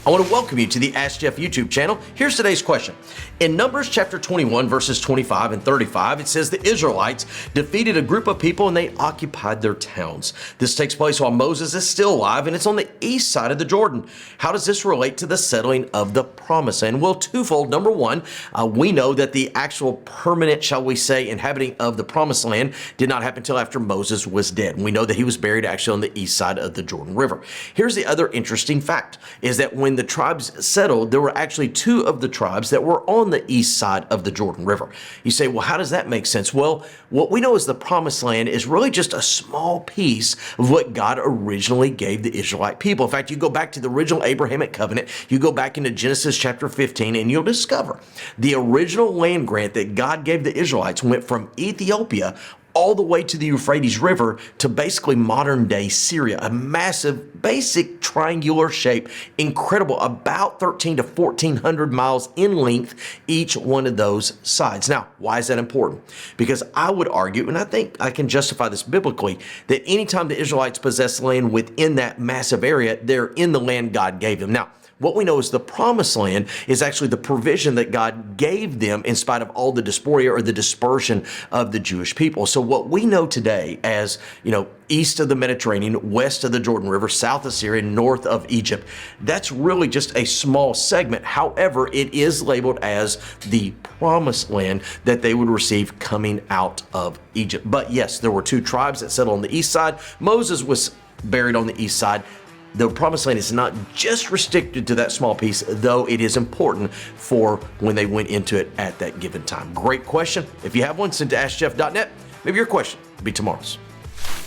I want to welcome you to the Ask Jeff YouTube channel. Here's today's question. In Numbers chapter 21, verses 25 and 35, it says the Israelites defeated a group of people and they occupied their towns. This takes place while Moses is still alive and it's on the east side of the Jordan. How does this relate to the settling of the Promised Land? Well, twofold. Number one, we know that the actual permanent, shall we say, inhabiting of the Promised Land did not happen until after Moses was dead. We know that he was buried actually on the east side of the Jordan River. Here's the other interesting fact, is that when the tribes settled, there were actually two of the tribes that were on the east side of the Jordan River. You say, well, how does that make sense? Well, what we know is the Promised Land is really just a small piece of what God originally gave the Israelite people. In fact, you go back to the original Abrahamic covenant, you go back into Genesis chapter 15, and you'll discover the original land grant that God gave the Israelites went from Ethiopia all the way to the Euphrates River to basically modern day Syria, a massive, basic triangular shape, incredible, about 13 to 1400 miles in length, each one of those sides. Now, why is that important? Because I would argue, and I think I can justify this biblically, that anytime the Israelites possess land within that massive area, they're in the land God gave them. Now, what we know is the Promised Land is actually the provision that God gave them in spite of all the diaspora or the dispersion of the Jewish people. So what we know today as, east of the Mediterranean, west of the Jordan River, south of Syria, north of Egypt, that's really just a small segment. However, it is labeled as the Promised Land that they would receive coming out of Egypt. But yes, there were two tribes that settled on the east side. Moses was buried on the east side. The Promised Land is not just restricted to that small piece, though it is important for when they went into it at that given time. Great question. If you have one, send to AskJeff.net. Maybe your question will be tomorrow's.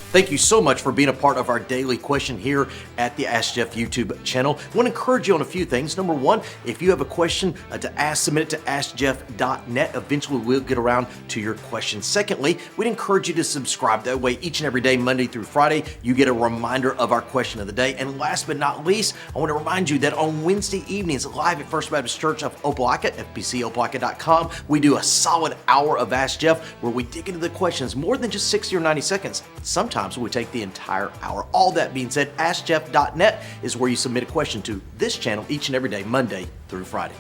Thank you so much for being a part of our daily question here at the Ask Jeff YouTube channel. I want to encourage you on a few things. Number one, if you have a question to ask, submit it to AskJeff.net. Eventually, we'll get around to your question. Secondly, we'd encourage you to subscribe. That way, each and every day, Monday through Friday, you get a reminder of our question of the day. And last but not least, I want to remind you that on Wednesday evenings, live at First Baptist Church of Opelika, fbcopelika.com, we do a solid hour of Ask Jeff where we dig into the questions more than just 60 or 90 seconds. Sometimes we take the entire hour. All that being said, AskJeff.net is where you submit a question to this channel each and every day, Monday through Friday.